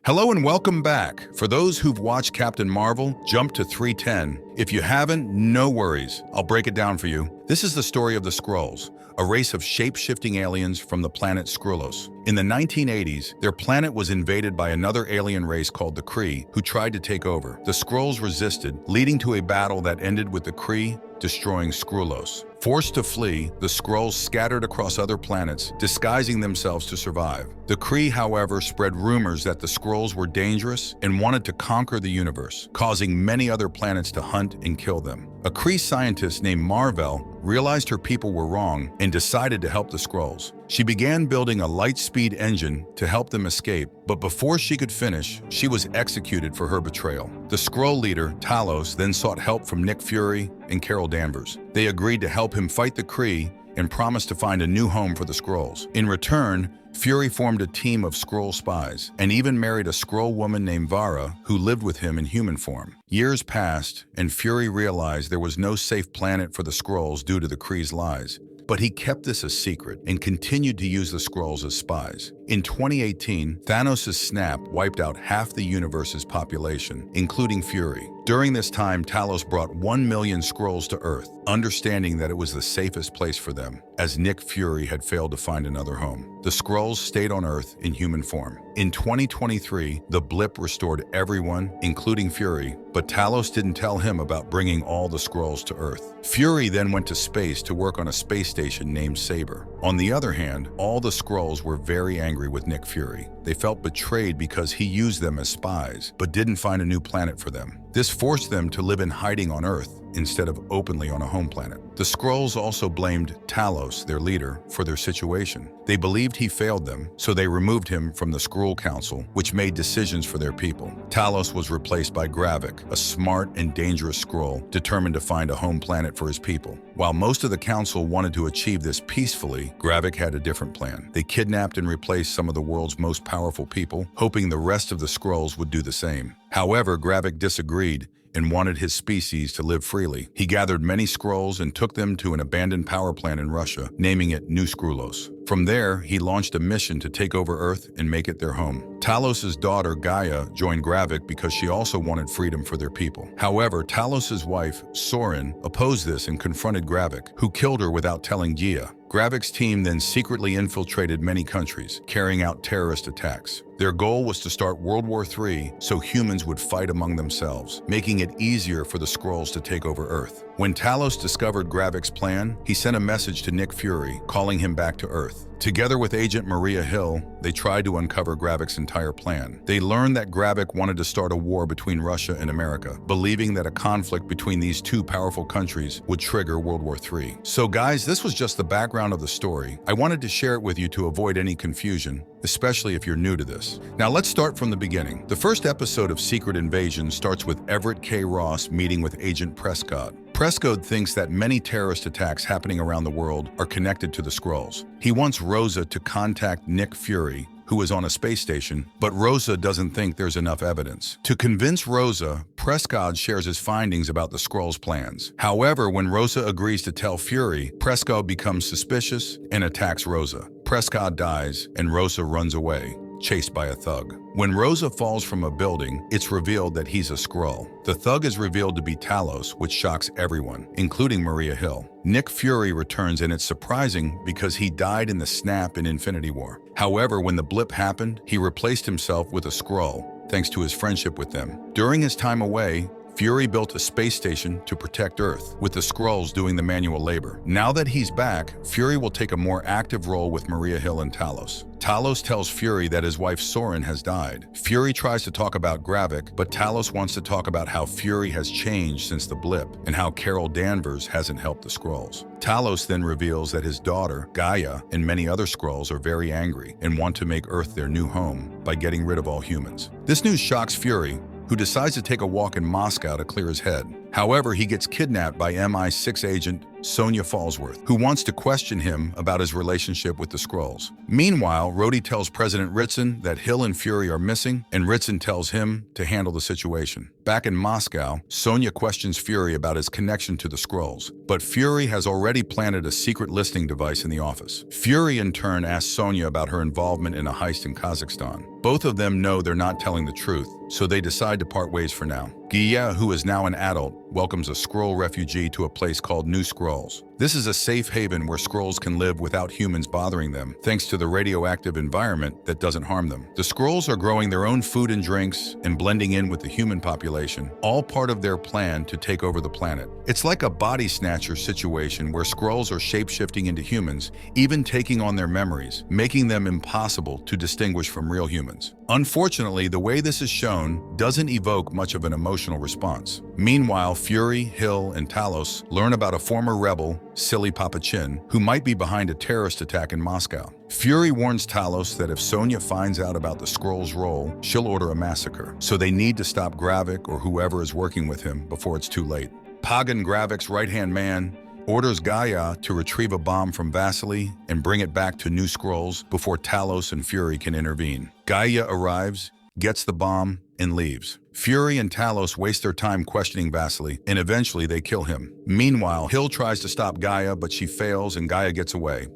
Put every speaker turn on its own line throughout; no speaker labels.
Hello and welcome back. For those who've watched Captain Marvel, jump to 310. If you haven't, no worries. I'll break it down for you. This is the story of the Skrulls, a race of shape-shifting aliens from the planet Skrullos. In the 1980s, their planet was invaded by another alien race called the Kree, who tried to take over. The Skrulls resisted, leading to a battle that ended with the Kree destroying Skrullos. Forced to flee, the Skrulls scattered across other planets, disguising themselves to survive. The Kree, however, spread rumors that the Skrulls were dangerous and wanted to conquer the universe, causing many other planets to hunt and kill them. A Kree scientist named Marvel realized her people were wrong and decided to help the Skrulls. She began building a light-speed engine to help them escape, but before she could finish, she was executed for her betrayal. The Skrull leader, Talos, then sought help from Nick Fury and Carol Danvers. They agreed to help him fight the Kree and promised to find a new home for the Skrulls. In return, Fury formed a team of Skrull spies and even married a Skrull woman named Vara who lived with him in human form. Years passed, and Fury realized there was no safe planet for the Skrulls due to the Kree's lies. But he kept this a secret and continued to use the Skrulls as spies. In 2018, Thanos' snap wiped out half the universe's population, including Fury. During this time, Talos brought 1 million Skrulls to Earth, understanding that it was the safest place for them, as Nick Fury had failed to find another home. The Skrulls stayed on Earth in human form. In 2023, the blip restored everyone, including Fury, but Talos didn't tell him about bringing all the Skrulls to Earth. Fury then went to space to work on a space station named Saber. On the other hand, all the Skrulls were very angry with Nick Fury. They felt betrayed because he used them as spies, but didn't find a new planet for them. This forced them to live in hiding on Earth instead of openly on a home planet. The Skrulls also blamed Talos, their leader, for their situation. They believed he failed them, so they removed him from the Skrull Council, which made decisions for their people. Talos was replaced by Gravik, a smart and dangerous Skrull determined to find a home planet for his people. While most of the council wanted to achieve this peacefully, Gravik had a different plan. They kidnapped and replaced some of the world's most powerful people, hoping the rest of the Skrulls would do the same. However, Gravik disagreed and wanted his species to live freely. He gathered many Skrulls and took them to an abandoned power plant in Russia, naming it New Skrullos. From there, he launched a mission to take over Earth and make it their home. Talos' daughter, Gaia, joined Gravik because she also wanted freedom for their people. However, Talos' wife, Sorin, opposed this and confronted Gravik, who killed her without telling Gaia. Gravik's team then secretly infiltrated many countries, carrying out terrorist attacks. Their goal was to start World War III so humans would fight among themselves, making it easier for the Skrulls to take over Earth. When Talos discovered Gravik's plan, he sent a message to Nick Fury, calling him back to Earth. Together with Agent Maria Hill, they tried to uncover Gravik's entire plan. They learned that Gravik wanted to start a war between Russia and America, believing that a conflict between these two powerful countries would trigger World War III. So guys, this was just the background of the story. I wanted to share it with you to avoid any confusion, especially if you're new to this. Now let's start from the beginning. The first episode of Secret Invasion starts with Everett K. Ross meeting with Agent Prescott. Prescott thinks that many terrorist attacks happening around the world are connected to the Skrulls. He wants Rosa to contact Nick Fury, who is on a space station, but Rosa doesn't think there's enough evidence. To convince Rosa, Prescott shares his findings about the Skrulls' plans. However, when Rosa agrees to tell Fury, Prescott becomes suspicious and attacks Rosa. Prescott dies, and Rosa runs away, chased by a thug. When Rosa falls from a building, it's revealed that he's a Skrull. The thug is revealed to be Talos, which shocks everyone, including Maria Hill. Nick Fury returns, and it's surprising because he died in the snap in Infinity War. However, when the blip happened, he replaced himself with a Skrull, thanks to his friendship with them. During his time away, Fury built a space station to protect Earth, with the Skrulls doing the manual labor. Now that he's back, Fury will take a more active role with Maria Hill and Talos. Talos tells Fury that his wife Sorin has died. Fury tries to talk about Gravik, but Talos wants to talk about how Fury has changed since the blip and how Carol Danvers hasn't helped the Skrulls. Talos then reveals that his daughter, Gaia, and many other Skrulls are very angry and want to make Earth their new home by getting rid of all humans. This news shocks Fury, who decides to take a walk in Moscow to clear his head. However, he gets kidnapped by MI6 agent Sonya Falsworth, who wants to question him about his relationship with the Skrulls. Meanwhile, Rhodey tells President Ritson that Hill and Fury are missing, and Ritson tells him to handle the situation. Back in Moscow, Sonya questions Fury about his connection to the Skrulls, but Fury has already planted a secret listening device in the office. Fury in turn asks Sonya about her involvement in a heist in Kazakhstan. Both of them know they're not telling the truth, so they decide to part ways for now. Gaia, who is now an adult, welcomes a Skrull refugee to a place called New Skrulls. This is a safe haven where Skrulls can live without humans bothering them, thanks to the radioactive environment that doesn't harm them. The Skrulls are growing their own food and drinks and blending in with the human population, all part of their plan to take over the planet. It's like a body snatcher situation where Skrulls are shape-shifting into humans, even taking on their memories, making them impossible to distinguish from real humans. Unfortunately, the way this is shown doesn't evoke much of an emotional response. Meanwhile, Fury, Hill, and Talos learn about a former rebel, Silly Papa Chin, who might be behind a terrorist attack in Moscow. Fury warns Talos that if Sonya finds out about the Skrulls' role, she'll order a massacre, so they need to stop Gravik or whoever is working with him before it's too late. Pagan, Gravik's right-hand man, orders Gaia to retrieve a bomb from Vasily and bring it back to New Skrulls before Talos and Fury can intervene. Gaia arrives, gets the bomb, and leaves. Fury and Talos waste their time questioning Vasily, and eventually they kill him. Meanwhile, Hill tries to stop Gaia, but she fails and Gaia gets away.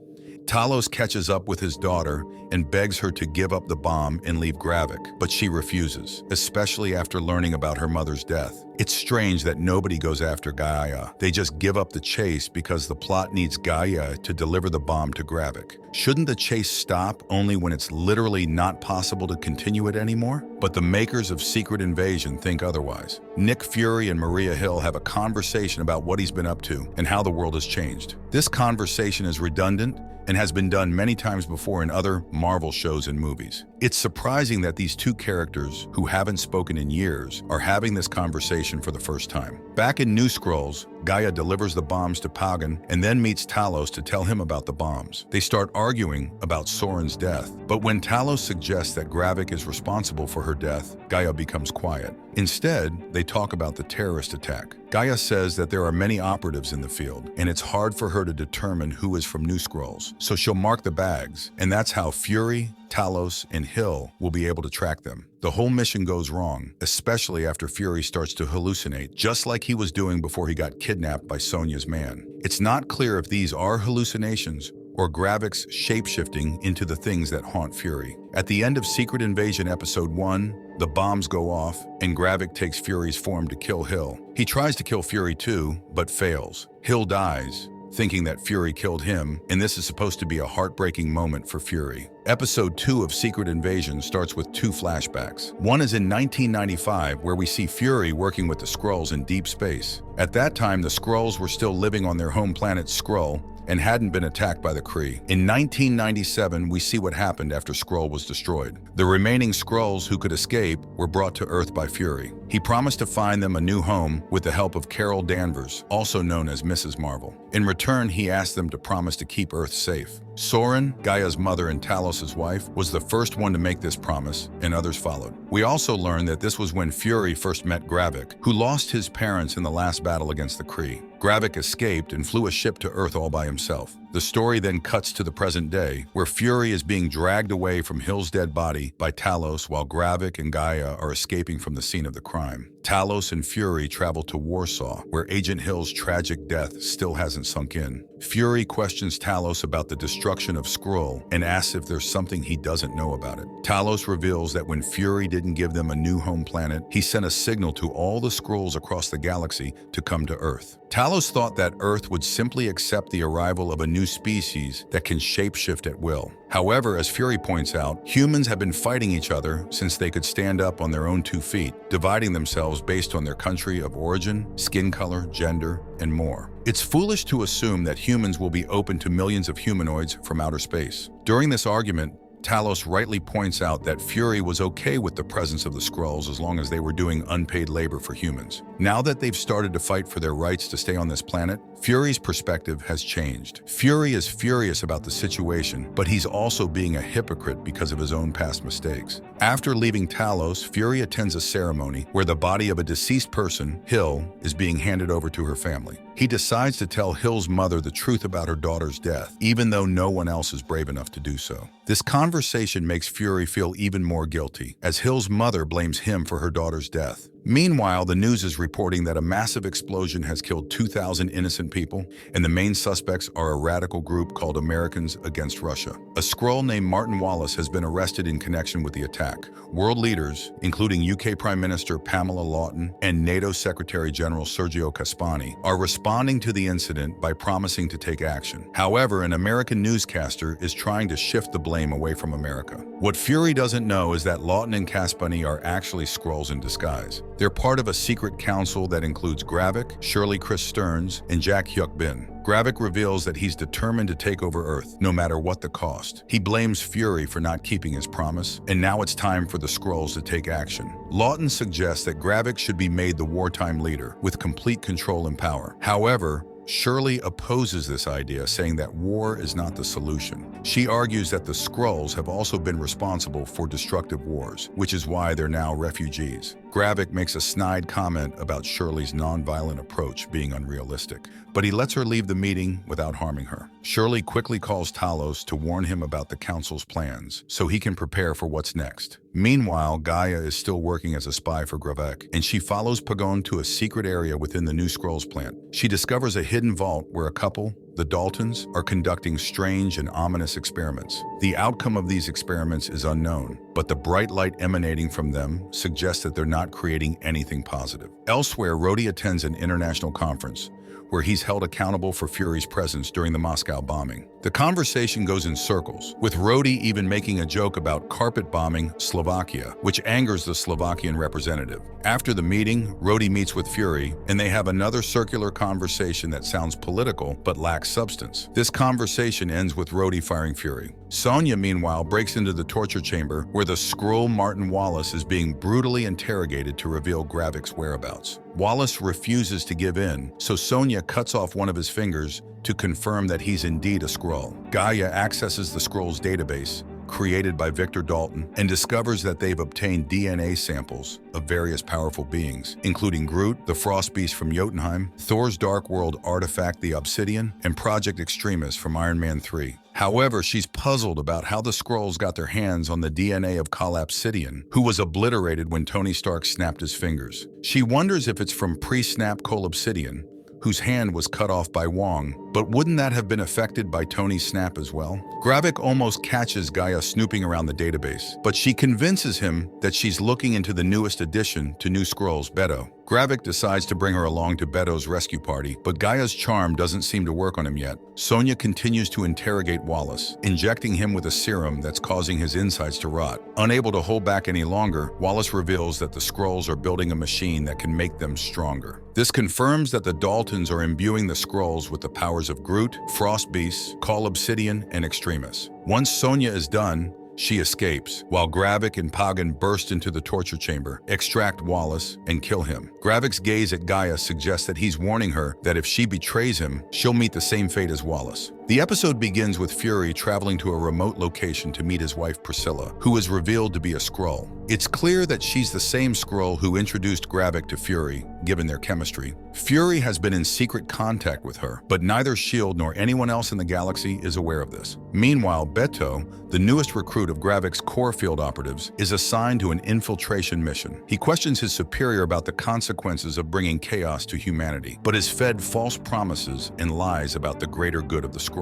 Talos catches up with his daughter and begs her to give up the bomb and leave Gravik, but she refuses, especially after learning about her mother's death. It's strange that nobody goes after Gaia. They just give up the chase because the plot needs Gaia to deliver the bomb to Gravik. Shouldn't the chase stop only when it's literally not possible to continue it anymore? But the makers of Secret Invasion think otherwise. Nick Fury and Maria Hill have a conversation about what he's been up to and how the world has changed. This conversation is redundant and has been done many times before in other Marvel shows and movies. It's surprising that these two characters, who haven't spoken in years, are having this conversation for the first time. Back in New Skrulls, Gaia delivers the bombs to Pagan and then meets Talos to tell him about the bombs. They start arguing about Soren's death, but when Talos suggests that Gravik is responsible for her death, Gaia becomes quiet. Instead, they talk about the terrorist attack. Gaia says that there are many operatives in the field, and it's hard for her to determine who is from New Skrulls, so she'll mark the bags, and that's how Fury, Talos, and Hill will be able to track them. The whole mission goes wrong, especially after Fury starts to hallucinate, just like he was doing before he got kidnapped by Sonya's man. It's not clear if these are hallucinations or Gravik's shape-shifting into the things that haunt Fury. At the end of Secret Invasion Episode 1, the bombs go off, and Gravik takes Fury's form to kill Hill. He tries to kill Fury too, but fails. Hill dies, thinking that Fury killed him, and this is supposed to be a heartbreaking moment for Fury. Episode 2 of Secret Invasion starts with two flashbacks. One is in 1995, where we see Fury working with the Skrulls in deep space. At that time, the Skrulls were still living on their home planet Skrull and hadn't been attacked by the Kree. In 1997, we see what happened after Skrull was destroyed. The remaining Skrulls who could escape were brought to Earth by Fury. He promised to find them a new home with the help of Carol Danvers, also known as Mrs. Marvel. In return, he asked them to promise to keep Earth safe. Soren, Gaia's mother and Talos' wife, was the first one to make this promise, and others followed. We also learned that this was when Fury first met Gravik, who lost his parents in the last battle against the Kree. Gravik escaped and flew a ship to Earth all by himself. The story then cuts to the present day, where Fury is being dragged away from Hill's dead body by Talos while Gravik and Gaia are escaping from the scene of the crime. Talos and Fury travel to Warsaw, where Agent Hill's tragic death still hasn't sunk in. Fury questions Talos about the destruction of Skrull and asks if there's something he doesn't know about it. Talos reveals that when Fury didn't give them a new home planet, he sent a signal to all the Skrulls across the galaxy to come to Earth. Talos thought that Earth would simply accept the arrival of a new species that can shapeshift at will. However, as Fury points out, humans have been fighting each other since they could stand up on their own 2 feet, dividing themselves based on their country of origin, skin color, gender, and more. It's foolish to assume that humans will be open to millions of humanoids from outer space. During this argument, Talos rightly points out that Fury was okay with the presence of the Skrulls as long as they were doing unpaid labor for humans. Now that they've started to fight for their rights to stay on this planet, Fury's perspective has changed. Fury is furious about the situation, but he's also being a hypocrite because of his own past mistakes. After leaving Talos, Fury attends a ceremony where the body of a deceased person, Hill, is being handed over to her family. He decides to tell Hill's mother the truth about her daughter's death, even though no one else is brave enough to do so. This conversation makes Fury feel even more guilty, as Hill's mother blames him for her daughter's death. Meanwhile, the news is reporting that a massive explosion has killed 2,000 innocent people, and the main suspects are a radical group called Americans Against Russia. A Skrull named Martin Wallace has been arrested in connection with the attack. World leaders, including UK Prime Minister Pamela Lawton and NATO Secretary General Sergio Caspani, are responding to the incident by promising to take action. However, an American newscaster is trying to shift the blame away from America. What Fury doesn't know is that Lawton and Caspani are actually Skrulls in disguise. They're part of a secret council that includes Gravik, Shirley Chris Stearns, and Jack Hyuk Bin. Gravik reveals that he's determined to take over Earth, no matter what the cost. He blames Fury for not keeping his promise, and now it's time for the Skrulls to take action. Lawton suggests that Gravik should be made the wartime leader, with complete control and power. However, Shirley opposes this idea, saying that war is not the solution. She argues that the Skrulls have also been responsible for destructive wars, which is why they're now refugees. Gravik makes a snide comment about Shirley's non-violent approach being unrealistic, but he lets her leave the meeting without harming her. Shirley quickly calls Talos to warn him about the Council's plans, so he can prepare for what's next. Meanwhile, Gaia is still working as a spy for Gravik, and she follows Pagon to a secret area within the new Skrulls plant. She discovers a hidden vault where a couple, the Daltons, are conducting strange and ominous experiments. The outcome of these experiments is unknown, but the bright light emanating from them suggests that they're not creating anything positive. Elsewhere, Rhodey attends an international conference, where he's held accountable for Fury's presence during the Moscow bombing. The conversation goes in circles, with Rhodey even making a joke about carpet bombing Slovakia, which angers the Slovakian representative. After the meeting, Rhodey meets with Fury, and they have another circular conversation that sounds political but lacks substance. This conversation ends with Rhodey firing Fury. Sonya, meanwhile, breaks into the torture chamber where the Skrull Martin Wallace is being brutally interrogated to reveal Gravik's whereabouts. Wallace refuses to give in, so Sonya cuts off one of his fingers to confirm that he's indeed a Skrull. Gaia accesses the Skrulls database, created by Victor Dalton, and discovers that they've obtained DNA samples of various powerful beings, including Groot, the Frost Beast from Jotunheim, Thor's Dark World artifact the Obsidian, and Project Extremis from Iron Man 3. However, she's puzzled about how the Skrulls got their hands on the DNA of Kal Obsidian, who was obliterated when Tony Stark snapped his fingers. She wonders if it's from pre-snap Kal Obsidian, whose hand was cut off by Wong, but wouldn't that have been affected by Tony's snap as well? Gravik almost catches Gaia snooping around the database, but she convinces him that she's looking into the newest addition to New Skrulls, Beto. Gravik decides to bring her along to Beto's rescue party, but Gaia's charm doesn't seem to work on him yet. Sonya continues to interrogate Wallace, injecting him with a serum that's causing his insides to rot. Unable to hold back any longer, Wallace reveals that the Skrulls are building a machine that can make them stronger. This confirms that the Daltons are imbuing the Skrulls with the powers of Groot, Frost Beast, Kal Obsidian, and Extremis. Once Sonya is done, she escapes, while Gravik and Pagan burst into the torture chamber, extract Wallace, and kill him. Gravik's gaze at Gaia suggests that he's warning her that if she betrays him, she'll meet the same fate as Wallace. The episode begins with Fury traveling to a remote location to meet his wife Priscilla, who is revealed to be a Skrull. It's clear that she's the same Skrull who introduced Gravik to Fury, given their chemistry. Fury has been in secret contact with her, but neither S.H.I.E.L.D. nor anyone else in the galaxy is aware of this. Meanwhile, Beto, the newest recruit of Gravik's core field operatives, is assigned to an infiltration mission. He questions his superior about the consequences of bringing chaos to humanity, but is fed false promises and lies about the greater good of the Skrulls.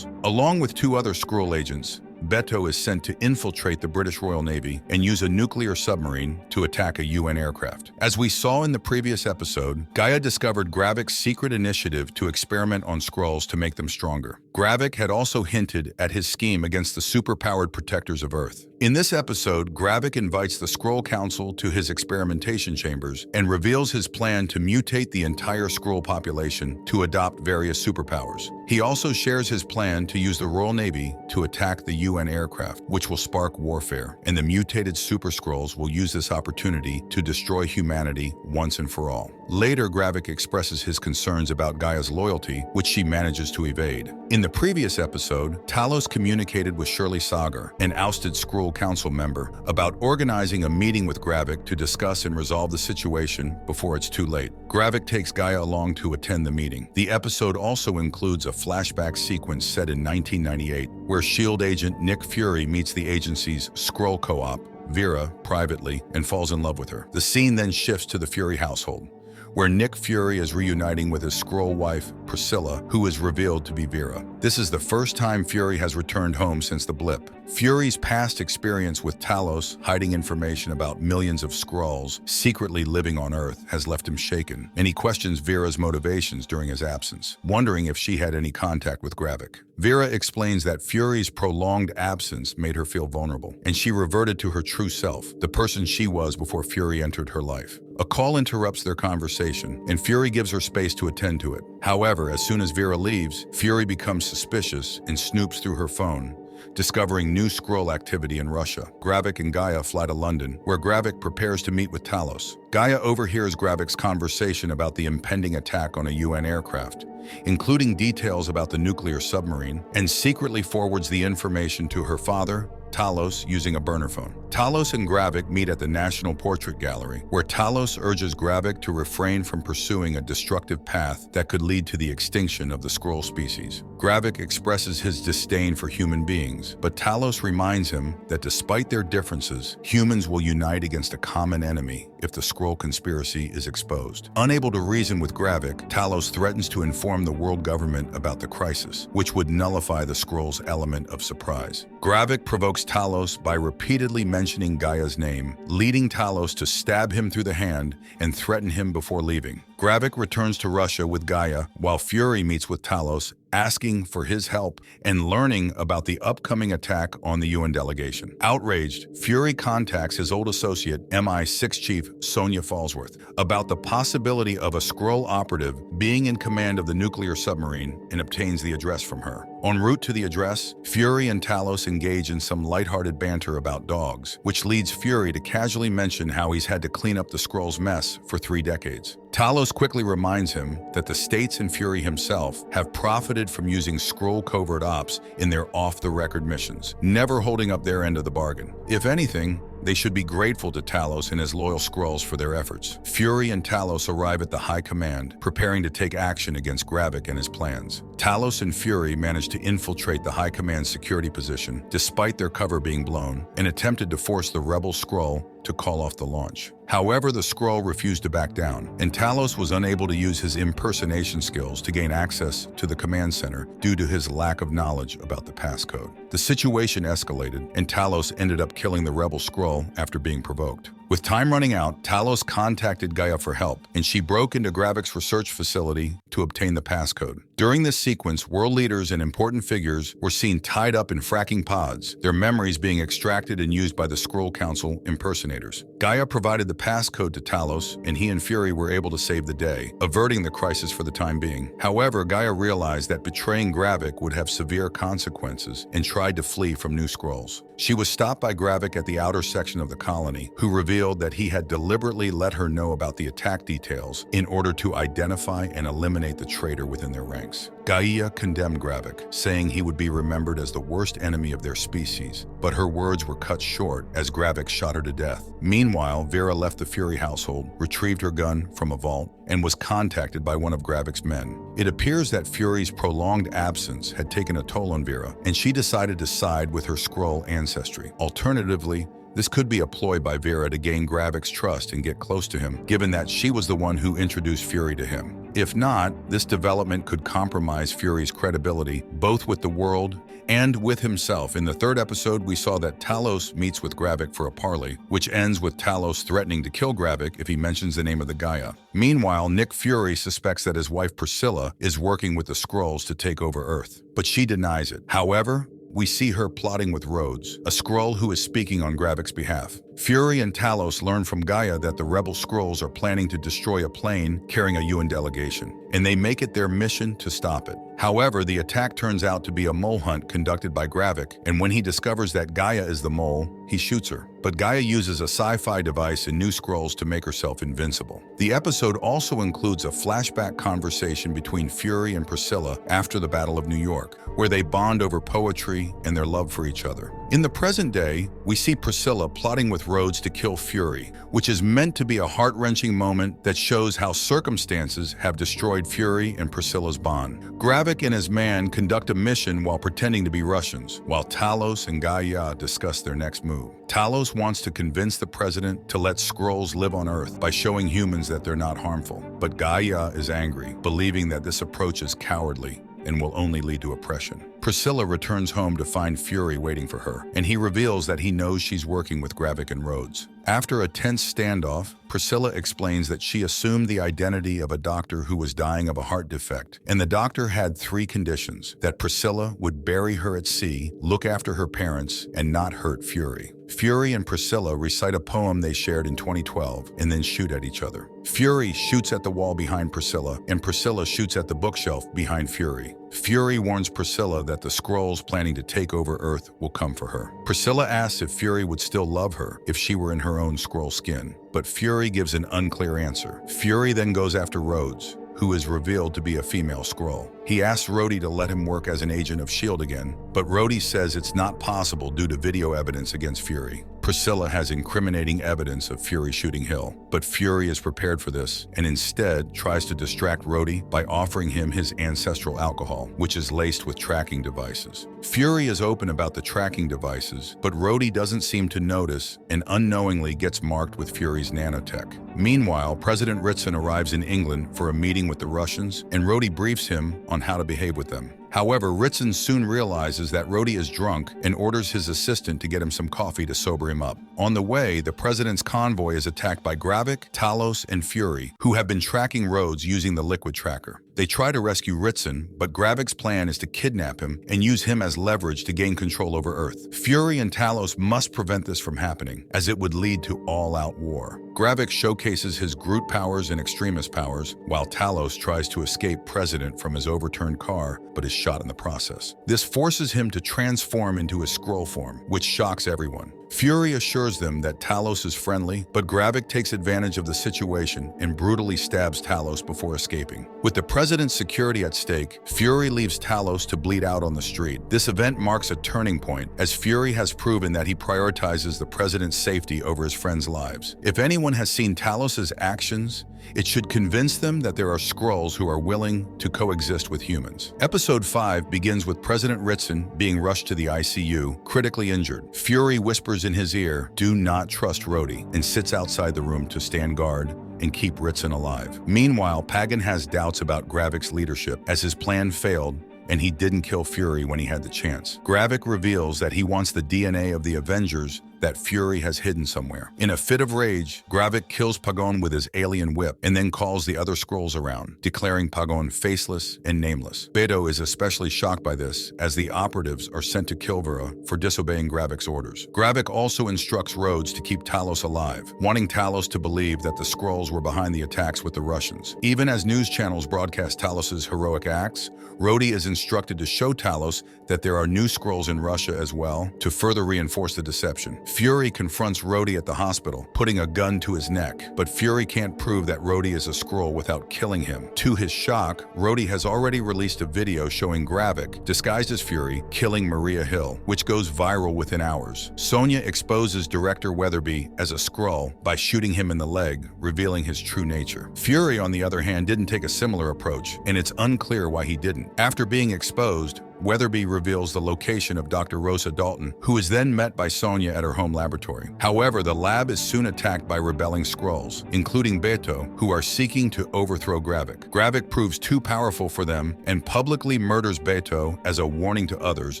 Along with two other Skrull agents, Beto is sent to infiltrate the British Royal Navy and use a nuclear submarine to attack a UN aircraft. As we saw in the previous episode, Gaia discovered Gravik's secret initiative to experiment on Skrulls to make them stronger. Gravik had also hinted at his scheme against the superpowered protectors of Earth. In this episode, Gravik invites the Skrull Council to his experimentation chambers and reveals his plan to mutate the entire Skrull population to adopt various superpowers. He also shares his plan to use the Royal Navy to attack the UN aircraft, which will spark warfare, and the mutated Super Skrulls will use this opportunity to destroy humanity once and for all. Later, Gravik expresses his concerns about Gaia's loyalty, which she manages to evade. In the previous episode, Talos communicated with Shirley Sagar, an ousted Skrull council member, about organizing a meeting with Gravik to discuss and resolve the situation before it's too late. Gravik takes Gaia along to attend the meeting. The episode also includes a flashback sequence set in 1998, where S.H.I.E.L.D. agent Nick Fury meets the agency's Skrull co-op, Vera, privately, and falls in love with her. The scene then shifts to the Fury household, where Nick Fury is reuniting with his Skrull wife, Priscilla, who is revealed to be Vera. This is the first time Fury has returned home since the blip. Fury's past experience with Talos hiding information about millions of Skrulls secretly living on Earth has left him shaken, and he questions Vera's motivations during his absence, wondering if she had any contact with Gravik. Vera explains that Fury's prolonged absence made her feel vulnerable, and she reverted to her true self, the person she was before Fury entered her life. A call interrupts their conversation, and Fury gives her space to attend to it. However, as soon as Vera leaves, Fury becomes suspicious and snoops through her phone, discovering new Skrull activity in Russia. Gravik and Gaia fly to London, where Gravik prepares to meet with Talos. Gaia overhears Gravik's conversation about the impending attack on a UN aircraft, including details about the nuclear submarine, and secretly forwards the information to her father, Talos, using a burner phone. Talos and Gravik meet at the National Portrait Gallery, where Talos urges Gravik to refrain from pursuing a destructive path that could lead to the extinction of the Skrull species. Gravik expresses his disdain for human beings, but Talos reminds him that despite their differences, humans will unite against a common enemy if the Skrull conspiracy is exposed. Unable to reason with Gravik, Talos threatens to inform the world government about the crisis, which would nullify the Skrull's element of surprise. Gravik provokes Talos by repeatedly mentioning Gaia's name, leading Talos to stab him through the hand and threaten him before leaving. Gravik returns to Russia with Gaia, while Fury meets with Talos, asking for his help and learning about the upcoming attack on the UN delegation. Outraged, Fury contacts his old associate, MI6 Chief Sonya Falsworth, about the possibility of a Skrull operative being in command of the nuclear submarine, and obtains the address from her. En route to the address, Fury and Talos engage in some lighthearted banter about dogs, which leads Fury to casually mention how he's had to clean up the Skrull's mess for 3 decades. Talos quickly reminds him that the States and Fury himself have profited from using Skrull covert ops in their off-the-record missions, never holding up their end of the bargain. If anything, they should be grateful to Talos and his loyal Skrulls for their efforts. Fury and Talos arrive at the High Command, preparing to take action against Gravik and his plans. Talos and Fury managed to infiltrate the High Command's security position, despite their cover being blown, and attempted to force the rebel Skrull to call off the launch. However, the Skrull refused to back down, and Talos was unable to use his impersonation skills to gain access to the command center due to his lack of knowledge about the passcode. The situation escalated, and Talos ended up killing the rebel Skrull after being provoked. With time running out, Talos contacted Gaia for help, and she broke into Gravik's research facility to obtain the passcode. During this sequence, world leaders and important figures were seen tied up in fracking pods, their memories being extracted and used by the Skrull Council impersonators. Gaia provided the passcode to Talos, and he and Fury were able to save the day, averting the crisis for the time being. However, Gaia realized that betraying Gravik would have severe consequences and tried to flee from new Skrulls. She was stopped by Gravik at the outer section of the colony, who revealed that he had deliberately let her know about the attack details in order to identify and eliminate the traitor within their ranks. Gaia condemned Gravik, saying he would be remembered as the worst enemy of their species, but her words were cut short as Gravik shot her to death. Meanwhile, Vera left the Fury household, retrieved her gun from a vault, and was contacted by one of Gravik's men. It appears that Fury's prolonged absence had taken a toll on Vera, and she decided to side with her Skrull ancestry. Alternatively, this could be a ploy by Vera to gain Gravik's trust and get close to him, given that she was the one who introduced Fury to him. If not, this development could compromise Fury's credibility, both with the world and with himself. In the 3rd episode, we saw that Talos meets with Gravik for a parley, which ends with Talos threatening to kill Gravik if he mentions the name of the Gaia. Meanwhile, Nick Fury suspects that his wife Priscilla is working with the Skrulls to take over Earth, but she denies it. However, we see her plotting with Rhodes, a Skrull who is speaking on Gravik's behalf. Fury and Talos learn from Gaia that the rebel Skrulls are planning to destroy a plane carrying a UN delegation, and they make it their mission to stop it. However, the attack turns out to be a mole hunt conducted by Gravik, and when he discovers that Gaia is the mole, he shoots her. But Gaia uses a sci-fi device in New Skrulls to make herself invincible. The episode also includes a flashback conversation between Fury and Priscilla after the Battle of New York, where they bond over poetry and their love for each other. In the present day, we see Priscilla plotting with Rhodes to kill Fury, which is meant to be a heart-wrenching moment that shows how circumstances have destroyed Fury and Priscilla's bond. Gravik and his man conduct a mission while pretending to be Russians, while Talos and Gaia discuss their next move. Talos wants to convince the president to let Skrulls live on Earth by showing humans that they're not harmful. But Gaia is angry, believing that this approach is cowardly and will only lead to oppression. Priscilla returns home to find Fury waiting for her, and he reveals that he knows she's working with Gravik and Rhodes. After a tense standoff, Priscilla explains that she assumed the identity of a doctor who was dying of a heart defect, and the doctor had 3 conditions: that Priscilla would bury her at sea, look after her parents, and not hurt Fury. Fury and Priscilla recite a poem they shared in 2012 and then shoot at each other. Fury shoots at the wall behind Priscilla, and Priscilla shoots at the bookshelf behind Fury. Fury warns Priscilla that the Skrulls planning to take over Earth will come for her. Priscilla asks if Fury would still love her if she were in her own Skrull skin, but Fury gives an unclear answer. Fury then goes after Rhodes, who is revealed to be a female Skrull. He asks Rhodey to let him work as an agent of S.H.I.E.L.D. again, but Rhodey says it's not possible due to video evidence against Fury. Priscilla has incriminating evidence of Fury shooting Hill, but Fury is prepared for this and instead tries to distract Rhodey by offering him his ancestral alcohol, which is laced with tracking devices. Fury is open about the tracking devices, but Rhodey doesn't seem to notice and unknowingly gets marked with Fury's nanotech. Meanwhile, President Ritson arrives in England for a meeting with the Russians, and Rhodey briefs him on how to behave with them. However, Ritson soon realizes that Rhodey is drunk and orders his assistant to get him some coffee to sober him up. On the way, the president's convoy is attacked by Gravik, Talos, and Fury, who have been tracking Rhodes using the liquid tracker. They try to rescue Ritson, but Gravik's plan is to kidnap him and use him as leverage to gain control over Earth. Fury and Talos must prevent this from happening, as it would lead to all-out war. Gravik showcases his Groot powers and extremist powers, while Talos tries to escape President from his overturned car, but is shot in the process. This forces him to transform into his Skrull form, which shocks everyone. Fury assures them that Talos is friendly, but Gravik takes advantage of the situation and brutally stabs Talos before escaping. With the president's security at stake, Fury leaves Talos to bleed out on the street. This event marks a turning point, as Fury has proven that he prioritizes the president's safety over his friends' lives. If anyone has seen Talos' actions, it should convince them that there are Skrulls who are willing to coexist with humans. Episode 5 begins with President Ritson being rushed to the ICU, critically injured. Fury whispers in his ear, "Do not trust Rhodey," and sits outside the room to stand guard and keep Ritson alive. Meanwhile, Pagan has doubts about Gravik's leadership, as his plan failed and he didn't kill Fury when he had the chance. Gravik reveals that he wants the DNA of the Avengers that Fury has hidden somewhere. In a fit of rage, Gravik kills Pagon with his alien whip and then calls the other Skrulls around, declaring Pagon faceless and nameless. Beto is especially shocked by this, as the operatives are sent to kill Vera for disobeying Gravik's orders. Gravik also instructs Rhodes to keep Talos alive, wanting Talos to believe that the Skrulls were behind the attacks with the Russians. Even as news channels broadcast Talos' heroic acts, Rhodey is instructed to show Talos that there are new Skrulls in Russia as well, to further reinforce the deception. Fury confronts Rhodey at the hospital, putting a gun to his neck, but Fury can't prove that Rhodey is a Skrull without killing him. To his shock, Rhodey has already released a video showing Gravik, disguised as Fury, killing Maria Hill, which goes viral within hours. Sonya exposes Director Weatherby as a Skrull by shooting him in the leg, revealing his true nature. Fury, on the other hand, didn't take a similar approach, and it's unclear why he didn't. After being exposed, Weatherby reveals the location of Dr. Rosa Dalton, who is then met by Sonya at her home laboratory. However, the lab is soon attacked by rebelling Skrulls, including Beto, who are seeking to overthrow Gravik. Gravik proves too powerful for them and publicly murders Beto as a warning to others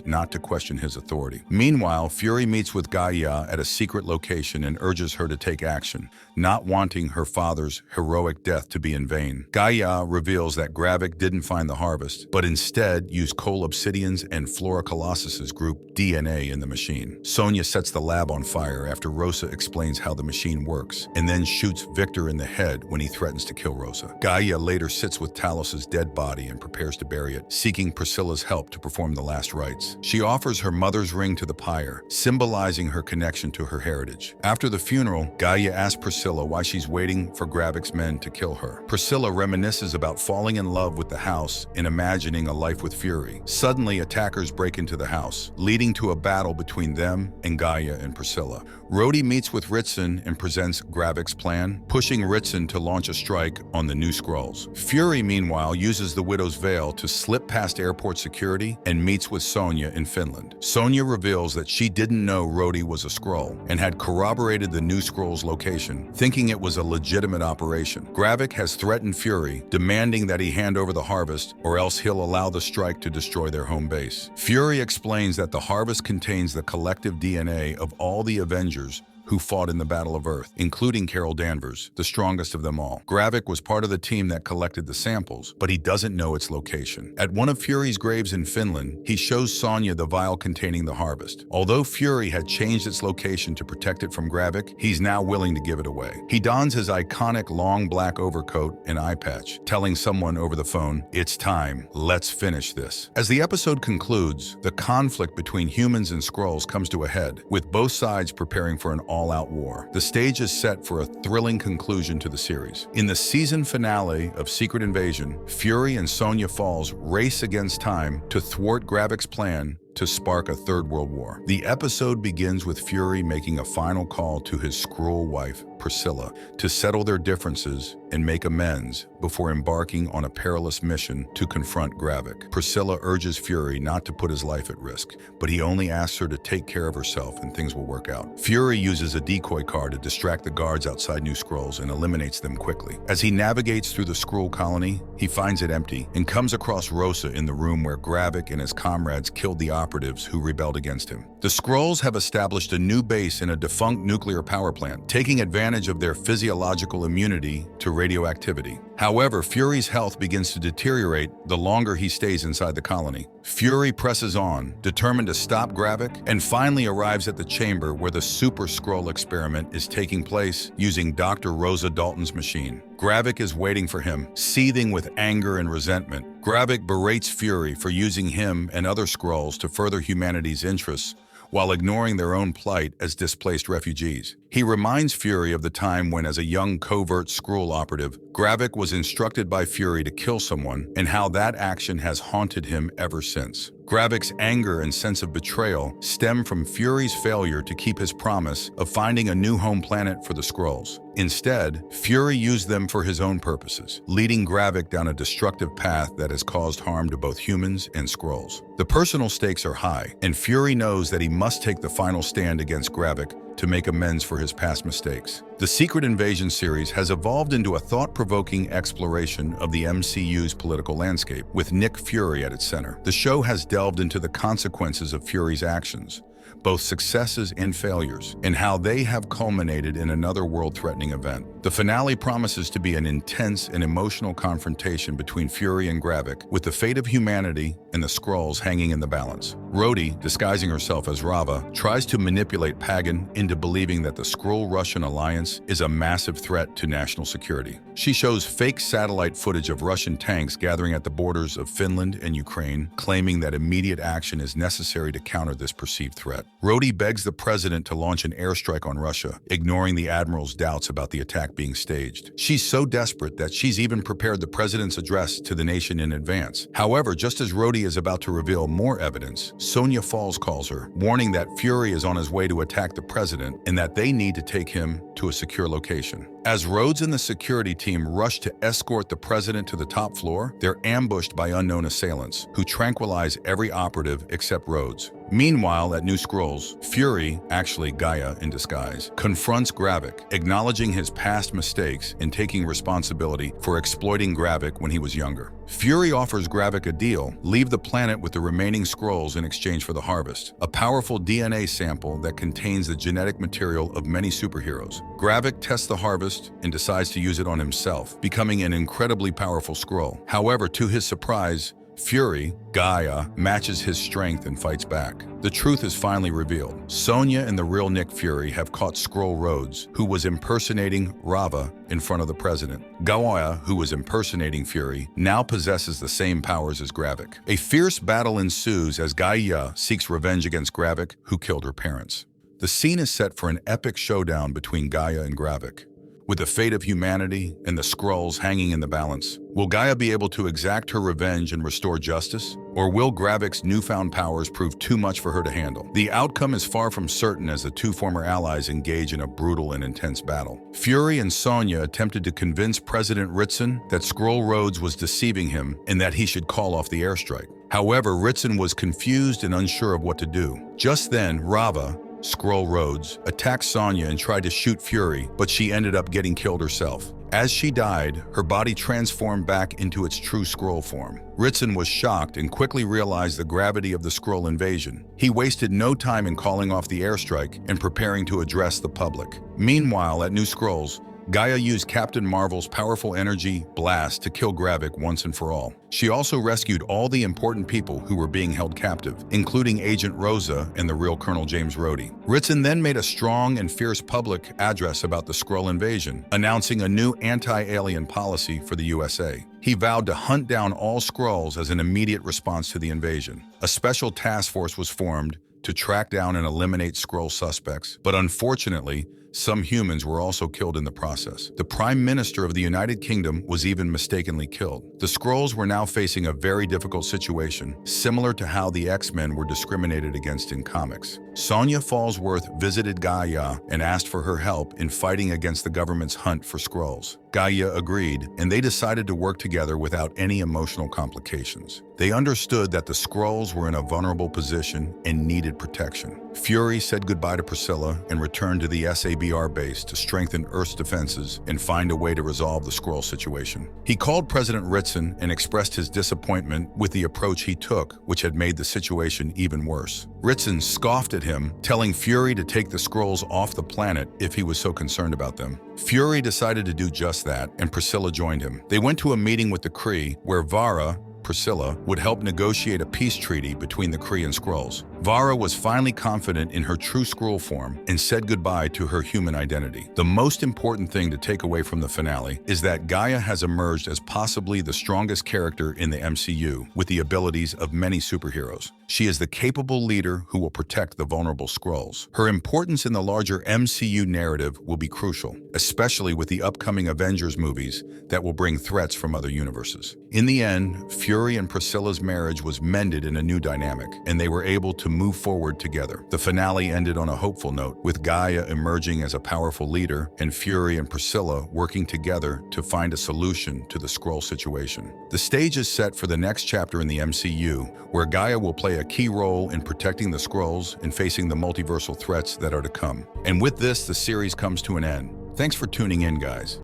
not to question his authority. Meanwhile, Fury meets with Gaia at a secret location and urges her to take action, not wanting her father's heroic death to be in vain. Gaia reveals that Gravik didn't find the harvest, but instead used coal obsidian obsidians and Flora Colossus's group DNA in the machine. Sonya sets the lab on fire after Rosa explains how the machine works, and then shoots Victor in the head when he threatens to kill Rosa. Gaia later sits with Talos's dead body and prepares to bury it, seeking Priscilla's help to perform the last rites. She offers her mother's ring to the pyre, symbolizing her connection to her heritage. After the funeral, Gaia asks Priscilla why she's waiting for Gravik's men to kill her. Priscilla reminisces about falling in love with the house and imagining a life with Fury. Suddenly, attackers break into the house, leading to a battle between them and Gaia and Priscilla. Rhodey meets with Ritson and presents Gravik's plan, pushing Ritson to launch a strike on the new Skrulls. Fury, meanwhile, uses the Widow's Veil to slip past airport security and meets with Sonya in Finland. Sonya reveals that she didn't know Rhodey was a Skrull and had corroborated the new Skrull's location, thinking it was a legitimate operation. Gravik has threatened Fury, demanding that he hand over the harvest or else he'll allow the strike to destroy their home base. Fury explains that the harvest contains the collective DNA of all the Avengers who fought in the Battle of Earth, including Carol Danvers, the strongest of them all. Gravik was part of the team that collected the samples, but he doesn't know its location. At one of Fury's graves in Finland, he shows Sonya the vial containing the harvest. Although Fury had changed its location to protect it from Gravik, he's now willing to give it away. He dons his iconic long black overcoat and eye patch, telling someone over the phone, "It's time, let's finish this." As the episode concludes, the conflict between humans and Skrulls comes to a head, with both sides preparing for an all-out war. The stage is set for a thrilling conclusion to the series. In the season finale of Secret Invasion, Fury and Sonya Falls race against time to thwart Gravik's plan to spark a third world war. The episode begins with Fury making a final call to his Skrull wife, Priscilla, to settle their differences and make amends before embarking on a perilous mission to confront Gravik. Priscilla urges Fury not to put his life at risk, but he only asks her to take care of herself and things will work out. Fury uses a decoy car to distract the guards outside New Skrulls and eliminates them quickly. As he navigates through the Skrull colony, he finds it empty and comes across Rosa in the room where Gravik and his comrades killed the operatives who rebelled against him. The Skrulls have established a new base in a defunct nuclear power plant, taking advantage of their physiological immunity to radioactivity. However, Fury's health begins to deteriorate the longer he stays inside the colony. Fury presses on, determined to stop Gravik, and finally arrives at the chamber where the Super Skrull experiment is taking place using Dr. Rosa Dalton's machine. Gravik is waiting for him, seething with anger and resentment. Gravik berates Fury for using him and other Skrulls to further humanity's interests, while ignoring their own plight as displaced refugees. He reminds Fury of the time when, as a young covert Skrull operative, Gravik was instructed by Fury to kill someone, and how that action has haunted him ever since. Gravik's anger and sense of betrayal stem from Fury's failure to keep his promise of finding a new home planet for the Skrulls. Instead, Fury used them for his own purposes, leading Gravik down a destructive path that has caused harm to both humans and Skrulls. The personal stakes are high, and Fury knows that he must take the final stand against Gravik to make amends for his past mistakes. The Secret Invasion series has evolved into a thought-provoking exploration of the MCU's political landscape, with Nick Fury at its center. The show has delved into the consequences of Fury's actions, both successes and failures, and how they have culminated in another world-threatening event. The finale promises to be an intense and emotional confrontation between Fury and Gravik, with the fate of humanity and the Skrulls hanging in the balance. Rhodey, disguising herself as Rava, tries to manipulate Pagan into believing that the Skrull-Russian alliance is a massive threat to national security. She shows fake satellite footage of Russian tanks gathering at the borders of Finland and Ukraine, claiming that immediate action is necessary to counter this perceived threat. Rhodey begs the president to launch an airstrike on Russia, ignoring the admiral's doubts about the attack being staged. She's so desperate that she's even prepared the president's address to the nation in advance. However, just as Rhodey is about to reveal more evidence, Sonya Falls calls her, warning that Fury is on his way to attack the president and that they need to take him to a secure location. As Rhodes and the security team rush to escort the president to the top floor, they're ambushed by unknown assailants, who tranquilize every operative except Rhodes. Meanwhile, at New Skrulls, Fury, actually Gaia in disguise, confronts Gravik, acknowledging his past mistakes and taking responsibility for exploiting Gravik when he was younger. Fury offers Gravik a deal: leave the planet with the remaining Skrulls in exchange for the harvest, a powerful DNA sample that contains the genetic material of many superheroes. Gravik tests the harvest and decides to use it on himself, becoming an incredibly powerful Skrull. However, to his surprise, Fury, Gaia, matches his strength and fights back. The truth is finally revealed. Sonya and the real Nick Fury have caught Skrull Rhodes, who was impersonating Rava in front of the president. Gaia, who was impersonating Fury, now possesses the same powers as Gravik. A fierce battle ensues as Gaia seeks revenge against Gravik, who killed her parents. The scene is set for an epic showdown between Gaia and Gravik. With the fate of humanity and the Skrulls hanging in the balance, will Gaia be able to exact her revenge and restore justice? Or will Gravik's newfound powers prove too much for her to handle? The outcome is far from certain as the two former allies engage in a brutal and intense battle. Fury and Sonya attempted to convince President Ritson that Skrull Rhodes was deceiving him and that he should call off the airstrike. However, Ritson was confused and unsure of what to do. Just then, Rava, Skrull Rhodes, attacked Sonya and tried to shoot Fury, but she ended up getting killed herself. As she died, her body transformed back into its true Skrull form. Ritson was shocked and quickly realized the gravity of the Skrull invasion. He wasted no time in calling off the airstrike and preparing to address the public. Meanwhile, at New Skrulls, Gaia used Captain Marvel's powerful energy blast to kill Gravik once and for all. She also rescued all the important people who were being held captive, including Agent Rosa and the real Colonel James Rhodey. Ritson then made a strong and fierce public address about the Skrull invasion, announcing a new anti-alien policy for the USA. He vowed to hunt down all Skrulls as an immediate response to the invasion. A special task force was formed to track down and eliminate Skrull suspects, but unfortunately, some humans were also killed in the process. The Prime Minister of the United Kingdom was even mistakenly killed. The Skrulls were now facing a very difficult situation, similar to how the X-Men were discriminated against in comics. Sonya Falsworth visited Gaia and asked for her help in fighting against the government's hunt for Skrulls. Gaia agreed, and they decided to work together without any emotional complications. They understood that the Skrulls were in a vulnerable position and needed protection. Fury said goodbye to Priscilla and returned to the SABR base to strengthen Earth's defenses and find a way to resolve the Skrull situation. He called President Ritson and expressed his disappointment with the approach he took, which had made the situation even worse. Ritson scoffed at him, telling Fury to take the Skrulls off the planet if he was so concerned about them. Fury decided to do just that, and Priscilla joined him. They went to a meeting with the Kree, where Vara, Priscilla, would help negotiate a peace treaty between the Kree and Skrulls. Vara was finally confident in her true Skrull form and said goodbye to her human identity. The most important thing to take away from the finale is that Gaia has emerged as possibly the strongest character in the MCU, with the abilities of many superheroes. She is the capable leader who will protect the vulnerable Skrulls. Her importance in the larger MCU narrative will be crucial, especially with the upcoming Avengers movies that will bring threats from other universes. In the end, Fury and Priscilla's marriage was mended in a new dynamic, and they were able to move forward together. The finale ended on a hopeful note, with Gaia emerging as a powerful leader and Fury and Priscilla working together to find a solution to the Skrull situation. The stage is set for the next chapter in the MCU, where Gaia will play a key role in protecting the Skrulls and facing the multiversal threats that are to come. And with this, the series comes to an end. Thanks for tuning in, guys.